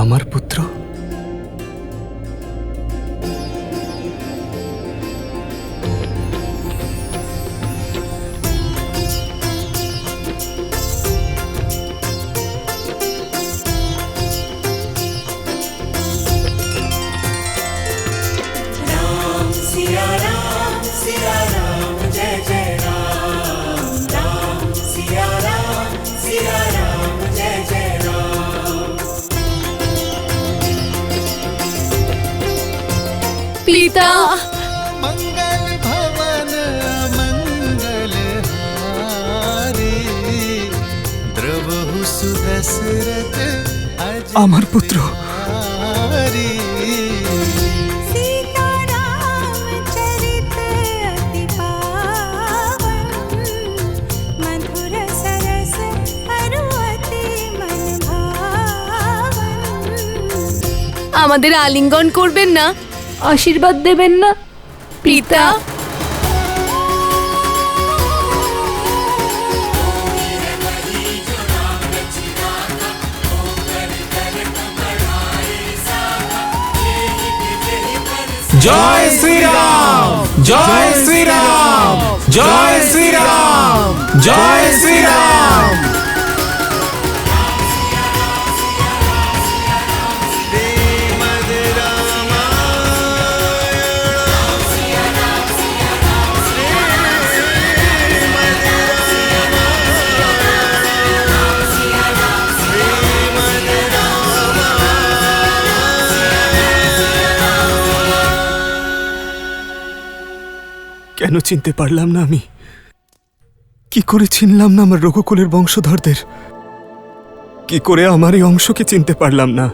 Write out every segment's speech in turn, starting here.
আমার পুত্র? পিতা, मंगल भवन मंगल हारी द्रवहु सुदशरथ আমার পুত্র। अजहारी सीताराम चरित अति पावन मधुर सरस अरु अति मन भावन। আমাদের আলিঙ্গন করবেন না? আশীর্বাদ দেবেন না পিতা? জয় শ্রীরাম, জয় শ্রীরাম, জয় শ্রীরাম, জয় শ্রীরাম। কেন চিনতে পারলাম না আমি? কি করে চিনলাম না আমার রঘুকুলের বংশধরদের? কি করে আমার এই অংশকে চিনতে পারলাম না?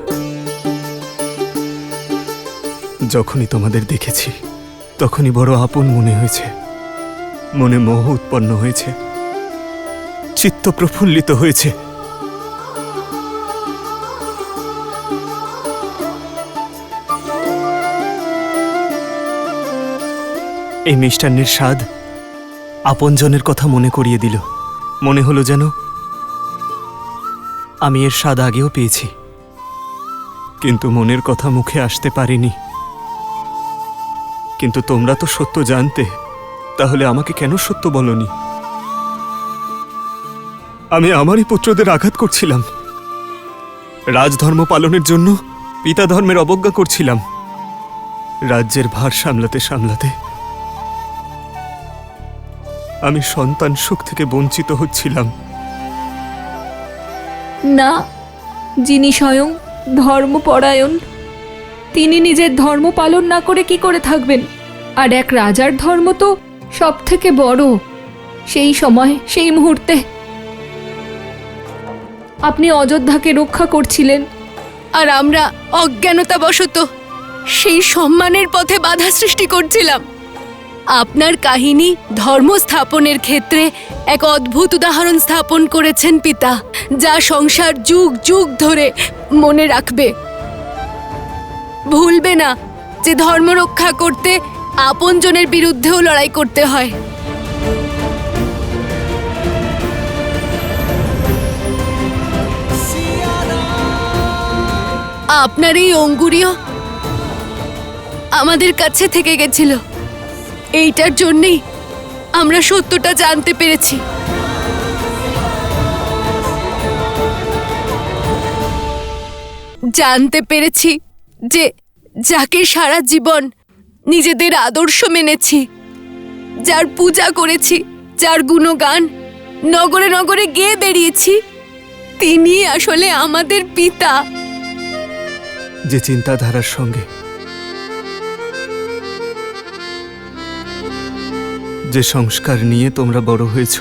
যখনই তোমাদের দেখেছি তখনই বড় আপন মনে হয়েছে, মনে মোহ উৎপন্ন হয়েছে, চিত্ত প্রফুল্লিত হয়েছে। এই মিষ্টান্নের স্বাদ আপনজনের কথা মনে করিয়ে দিল। মনে হলো যেন আমি এর স্বাদ আগেও পেয়েছি, কিন্তু মনের কথা মুখে আসতে পারিনি। কিন্তু তোমরা তো সত্য জানতে, তাহলে আমাকে কেন সত্য বলনি? আমি আমারই পুত্রদের আঘাত করছিলাম, রাজধর্ম পালনের জন্য পিতা ধর্মের অবজ্ঞা করছিলাম। রাজ্যের ভার সামলাতে সামলাতে আমি সন্তান সুখ থেকে বঞ্চিত হচ্ছিলাম। না, যিনি স্বয়ং ধর্মপরায়ণ, তিনি নিজের ধর্ম পালন না করে কি করে থাকবেন? আর এক রাজার ধর্ম তো সব থেকে বড়। সেই সময়, সেই মুহূর্তে আপনি অযোধ্যাকে রক্ষা করছিলেন, আর আমরা অজ্ঞানতাবশত সেই সম্মানের পথে বাধা সৃষ্টি করছিলাম। আপনার কাহিনী ধর্ম স্থাপনের ক্ষেত্রে এক অদ্ভুত উদাহরণ স্থাপন করেছেন পিতা, যা সংসার যুগ যুগ ধরে মনে রাখবে। ভুলবে না যে ধর্ম রক্ষা করতে আপনজনের বিরুদ্ধেও লড়াই করতে হয়। আপনার এই অঙ্গুরীয় আমাদের কাছে থেকে গেছিল, এইটার জন্যই আমরা সত্যটা জানতে পেরেছি। জানতে পেরেছি যে যাকে সারা জীবন নিজেদের আদর্শ মেনেছি, যার পূজা করেছি, যার গুণগান নগরে নগরে গেয়ে বেরিয়েছি, তিনি আসলে আমাদের পিতা। যে চিন্তাধারার সঙ্গে, যে সংস্কার নিয়ে তোমরা বড় হয়েছ,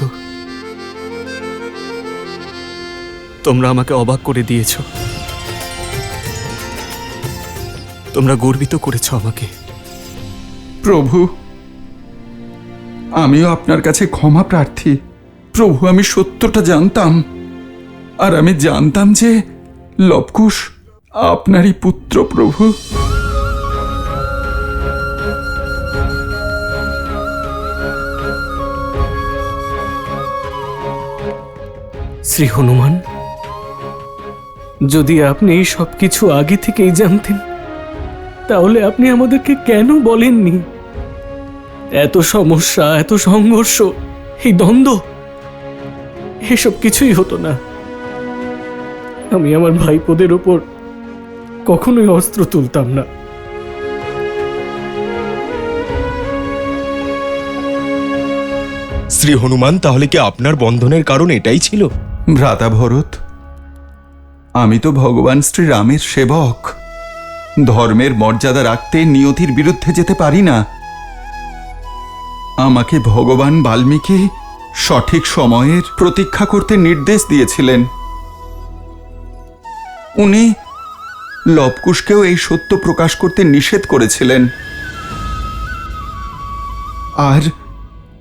তোমরা আমাকে অবাক করে দিয়েছ। তোমরা গর্বিত করেছ আমাকে। প্রভু, আমিও আপনার কাছে ক্ষমা প্রার্থী। প্রভু, আমি সত্যটা জানতাম, আর আমি জানতাম যে লবকুশ আপনারই পুত্র। প্রভু, শ্রী হনুমান, যদি আপনি এই সব কিছু আগে থেকেই জানতেন তাহলে আপনি আমাদেরকে কেন বলেননি? এত সমস্যা, এত সংঘর্ষ, এই দ্বন্দ্ব, এসব কিছুই হতো না। আমি আমার ভাইপোদের ওপর কখনোই অস্ত্র তুলতাম না। শ্রী হনুমান, তাহলে কি আপনার বন্ধনের কারণ এটাই ছিল? ভ্রাতা ভরত, আমি তো ভগবান শ্রীরামের সেবক। ধর্মের মর্যাদা রাখতে নিয়তির বিরুদ্ধে যেতে পারি না। আমাকে ভগবান বাল্মীকি সঠিক সময়ের প্রতীক্ষা করতে নির্দেশ দিয়েছিলেন। উনি লবকুশকেও এই সত্য প্রকাশ করতে নিষেধ করেছিলেন। আর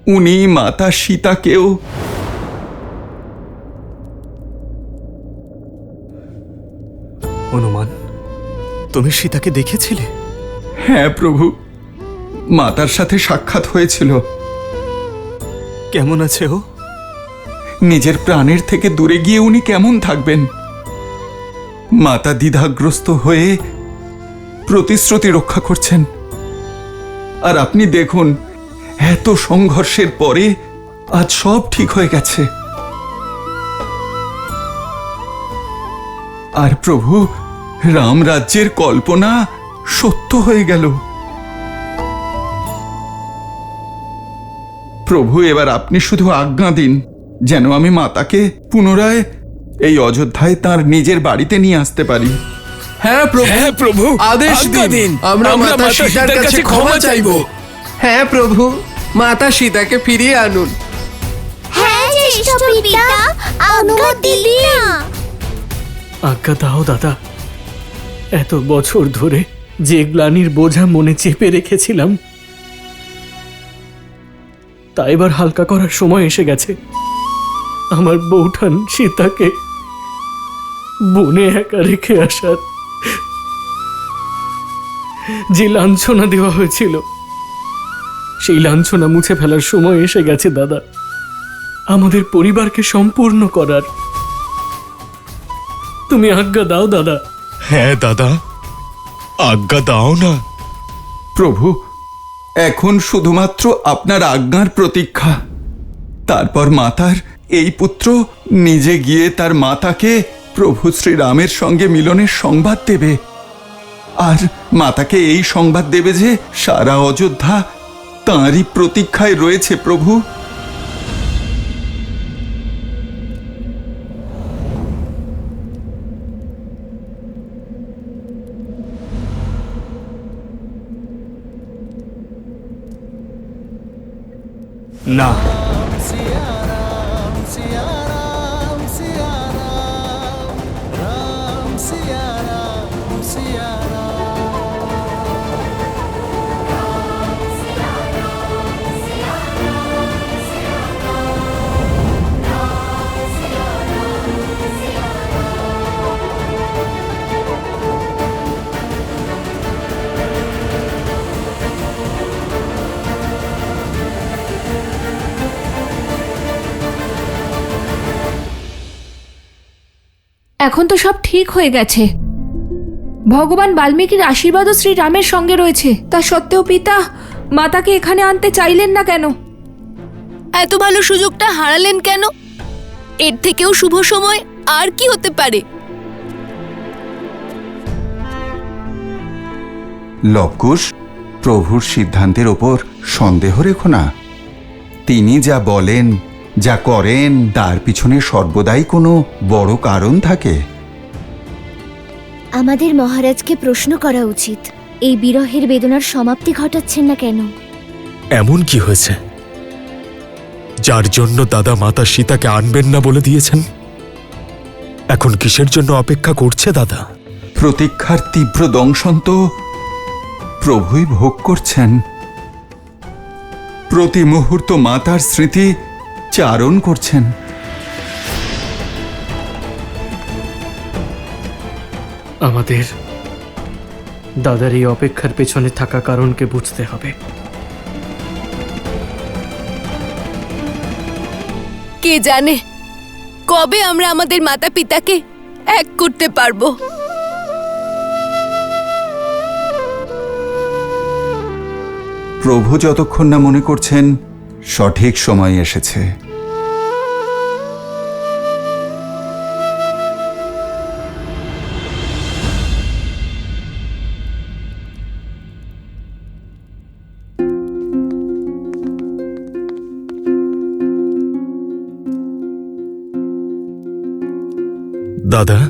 উনি মাতা সীতাকেও হনুমান, তুমি সীতাকে দেখেছিলে? হ্যাঁ প্রভু, মাতার সাথে সাক্ষাৎ হয়েছিল। কেমন আছে ও? নিজের প্রাণের থেকে দূরে গিয়ে উনি কেমন থাকবেন? মাতা দ্বিধাগ্রস্ত হয়ে প্রতিশ্রুতি রক্ষা করছেন। আর আপনি দেখুন, এত সংঘর্ষের পরে আজ সব ঠিক হয়ে গেছে। আর প্রভু, রাম রাজ্যের কল্পনা সত্য হয়ে গেল। প্রভু, এবার আপনি শুধু আজ্ঞা দিন যেন আমি মাতাকে পুনরায় এই অযোধ্যায় তার নিজের বাড়িতে নিয়ে আসতে পারি। হ্যাঁ প্রভু, হ্যাঁ প্রভু, আদেশ আজ্ঞা দিন। আমরা মাতা সীতার কাছে ক্ষমা চাইব। হ্যাঁ প্রভু, মাতা সীতাকে ফিরিয়ে আনুন। হ্যাঁ জ্যেষ্ঠ পিতা, অনুমতি দিন। আজ্ঞা দাও দাদা। এত বছর ধরে যে গ্লানির বোঝা মনে চেপে রেখেছিলাম তা এবার হালকা করার সময় এসে গেছে। আমার বউঠান সীতাকে বনে একা রেখে আসার যে লাঞ্ছনা দেওয়া হয়েছিল সেই লাঞ্ছনা মুছে ফেলার সময় এসে গেছে দাদা। আমাদের পরিবারকে সম্পূর্ণ করার। তুমি আজ্ঞা দাও দাদা। হ্যাঁ দাদা, আজ্ঞা দাও না। প্রভু, এখন শুধুমাত্র আপনার আজ্ঞার প্রতীক্ষা। তারপর মাতার এই পুত্র নিজে গিয়ে তার মাতাকে প্রভু শ্রীরামের সঙ্গে মিলনের সংবাদ দেবে। আর মাতাকে এই সংবাদ দেবে যে সারা অযোধ্যা তাঁরই প্রতীক্ষায় রয়েছে। প্রভু, না, सिया राम सिया राम सिया राम राम सिया राम सिया राम এখন তো সব ঠিক হয়ে গেছে। ভগবান বাল্মীকির আশীর্বাদও শ্রীরামের সঙ্গে রয়েছে। তা সত্ত্বেও পিতা মাতাকে এখানে আনতে চাইলেন না কেন? এত ভালো সুযোগটা হারালেন কেন? এর থেকেও শুভ সময় আর কি হতে পারে? লবকুশ, প্রভুর সিদ্ধান্তের ওপর সন্দেহ রেখো না। তিনি যা বলেন, যা করেন, তার পিছনে সর্বদাই কোনো বড় কারণ থাকে। আমাদের মহারাজকে প্রশ্ন করা উচিত, এই বিরহের বেদনার সমাপ্তি ঘটাচ্ছেন না কেন? এমন কি হয়েছে যার জন্য দাদা মাতা সীতাকে আনবেন না বলে দিয়েছেন? এখন কিসের জন্য অপেক্ষা করছে দাদা? প্রতীক্ষার তীব্র দংশন তো প্রভুই ভোগ করছেন। প্রতি মুহূর্ত মাতার স্মৃতি চারণ করছেন। আমাদের দাদার এই অপেক্ষার পেছনে থাকা কারণকে বুঝতে হবে। কে জানে কবে আমরা আমাদের মাতা পিতাকে এক করতে পারবো। প্রভু যতক্ষণ না মনে করছেন সঠিক সময় এসেছে। দাদা,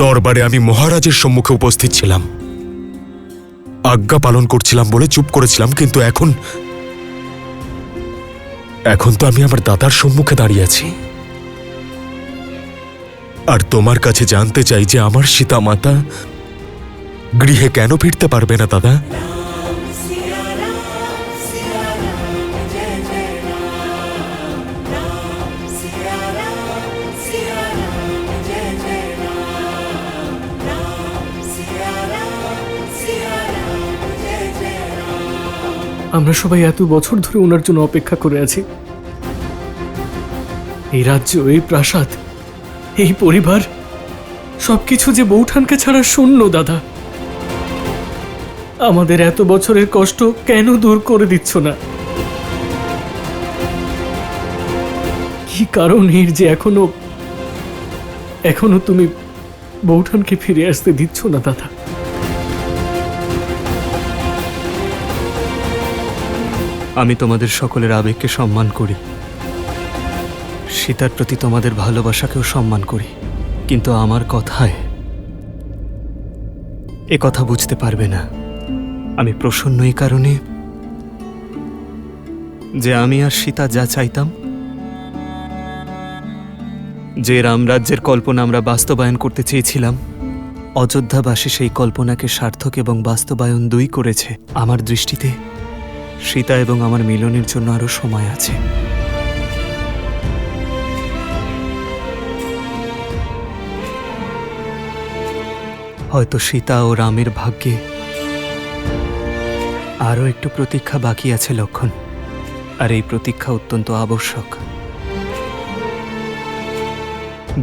দরবারে আমি মহারাজের সম্মুখে উপস্থিত ছিলাম, আজ্ঞা পালন করছিলাম বলে চুপ করেছিলাম, কিন্তু এখন তো আমি আমার দাদার সম্মুখে দাঁড়িয়ে আছি। আর তোমার কাছে জানতে চাই যে আমার সীতা মাতা গৃহে কেন ফিরতে পারবে না দাদা? আমরা সবাই এত বছর ধরে ওনার জন্য অপেক্ষা করে আছি। এই রাজ্য, এই প্রাসাদ, এই পরিবার সবকিছু যে বৌঠানকে ছাড়া শূন্য দাদা। আমাদের এত বছরের কষ্ট কেন দূর করে দিচ্ছ না? কি কারণ এর যে এখনো তুমি বৌঠানকে ফিরে আসতে দিচ্ছ না দাদা? আমি তোমাদের সকলের আবেগকে সম্মান করি, সীতার প্রতি তোমাদের ভালোবাসাকেও সম্মান করি, কিন্তু আমার কথায় এ কথা বুঝতে পারবে না। আমি প্রসন্ন এই কারণে যে আমি আর সীতা যা চাইতাম, যে রামরাজ্যের কল্পনা আমরা বাস্তবায়ন করতে চেয়েছিলাম, অযোধ্যাবাসী সেই কল্পনাকে সার্থক এবং বাস্তবায়ন দুই করেছে। আমার দৃষ্টিতে সীতা এবং আমার মিলনের জন্য আরো সময় আছে। হয়তো সীতা ও রামের ভাগ্যে আরো একটু প্রতীক্ষা বাকি আছে লক্ষণ, আর এই প্রতীক্ষা অত্যন্ত আবশ্যক।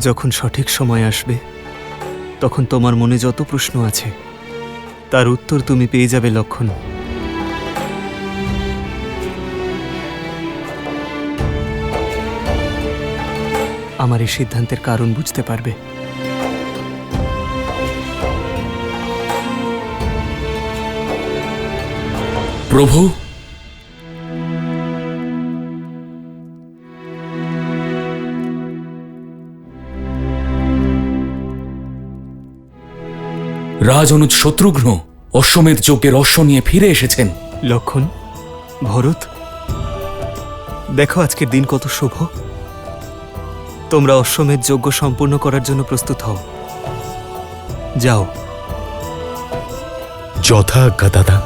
যখন সঠিক সময় আসবে তখন তোমার মনে যত প্রশ্ন আছে তার উত্তর তুমি পেয়ে যাবে লক্ষণ। আমার এই সিদ্ধান্তের কারণ বুঝতে পারবে। প্রভু, রাজ অনুজ শত্রুঘ্ন অশ্বমেধ যজ্ঞের অশ্ব নিয়ে ফিরে এসেছেন। লক্ষণ, ভরত, দেখো আজকের দিন কত শুভ। তোমরা অশ্বমেধ যজ্ঞ সম্পূর্ণ করার জন্য প্রস্তুত হও। যাও। যথা আজ্ঞা দাদা।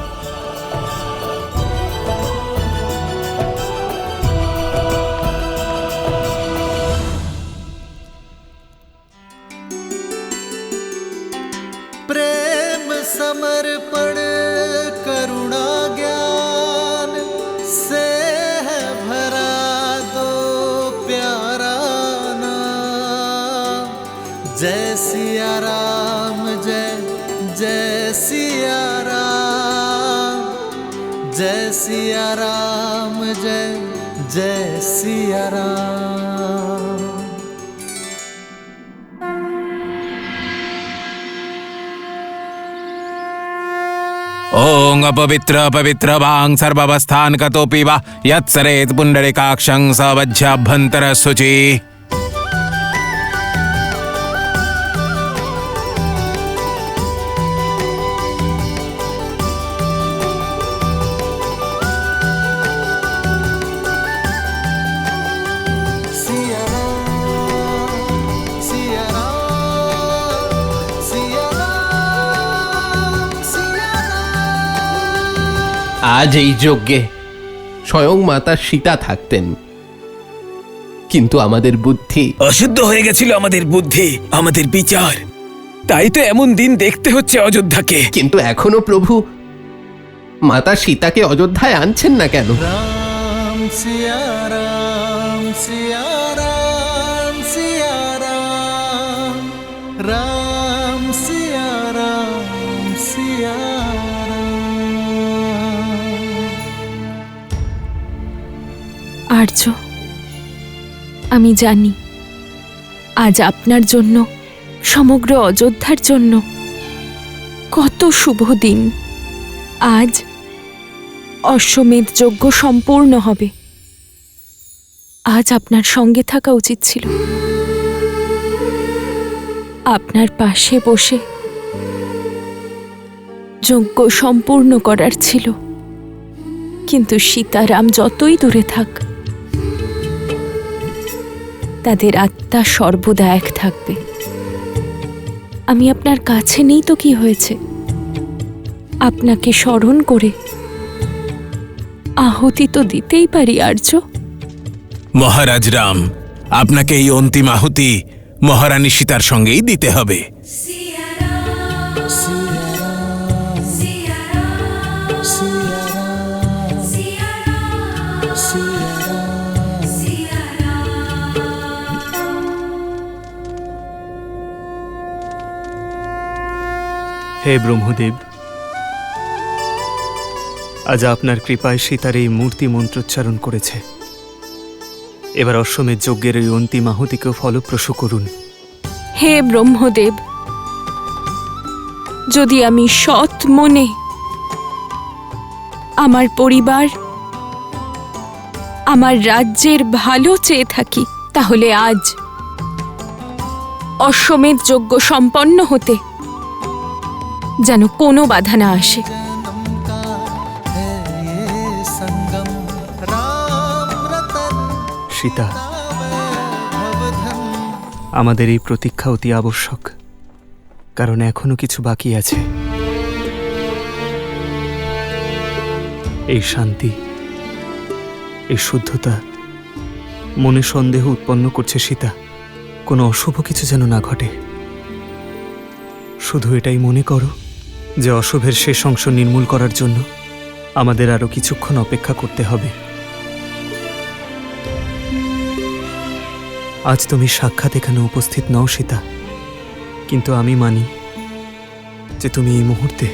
प्रेम समर्पण करुणा ज्ञान से है भरा दो प्यारा नाम। जय सिया राम, जय जय सिया राम, जय सिया राम, जय जय सिया राम। ओं अपवित्र पवित्र वांग सर्वावस्थान कतोपि वा यत्सरेत् पुण्डरीकाक्षं सवज्जाभ्यन्तर शुचि। सिया राम, सिया राम, सिया राम, सिया राम। আজ এই যজ্ঞে স্বয়ং মাতা সীতা থাকতেন, কিন্তু আমাদের বুদ্ধি অশুদ্ধ হয়ে গেছিল, আমাদের বুদ্ধি, আমাদের বিচার। তাই তো এমন দিন দেখতে হচ্ছে অযোধ্যাকে। কিন্তু এখনো প্রভু মাতা সীতাকে অযোধ্যায় আনছেন না কেন? राम सिया राम, सिया राम। আর্য, আমি জানি আজ আপনার জন্য, সমগ্র অযোধ্যার জন্য কত শুভ দিন। আজ অশ্বমেধ যজ্ঞ সম্পূর্ণ হবে। আজ আপনার সঙ্গে থাকা উচিত ছিল, আপনার পাশে বসে যজ্ঞ সম্পূর্ণ করার ছিল। কিন্তু সীতারাম যতই দূরে থাক, তাদের আত্মা সর্বদা এক থাকবে। আমি আপনার কাছে নেই তো কি হয়েছে, আপনাকে স্মরণ করে আহুতি তো দিতেই পারি আর্য। মহারাজ রাম, আপনাকে এই অন্তিম আহুতি মহারানী সীতার সঙ্গেই দিতে হবে। হে ব্রহ্মদেব, আজ আপনার কৃপায় সীতার এই মূর্তি মন্ত্রোচ্চারণ করেছে। এবার অশ্বমেধ যজ্ঞের এই অন্তিম আহুতিকেও ফলপ্রসূ করুন। হে ব্রহ্মদেব, যদি আমি সৎ মনে আমার পরিবার, আমার রাজ্যের ভালো চেয়ে থাকি, তাহলে আজ অশ্বমেধ যজ্ঞ সম্পন্ন হতে যেন কোনো বাধা না আসে। সীতা, আমাদের এই প্রতীক্ষা অতি আবশ্যক, কারণ এখনো কিছু বাকি আছে। এই শান্তি, এই শুদ্ধতা মনে সন্দেহ উৎপন্ন করছে সীতা। কোনো অশুভ কিছু যেন না ঘটে। শুধু এটাই মনে করো যে অশুভের শেষ অংশ নির্মূল করার জন্য আমাদের আরো কিছুক্ষণ অপেক্ষা করতে হবে। আজ তুমি সাক্ষাৎ এখানে উপস্থিত নও সীতা, কিন্তু আমি মানি যে তুমি এই মুহূর্তে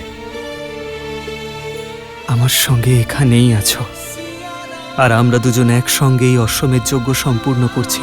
আমার সঙ্গে এখানেই আছো, আর আমরা দুজন একসঙ্গে এই অশ্বমেধ যজ্ঞ সম্পূর্ণ করছি।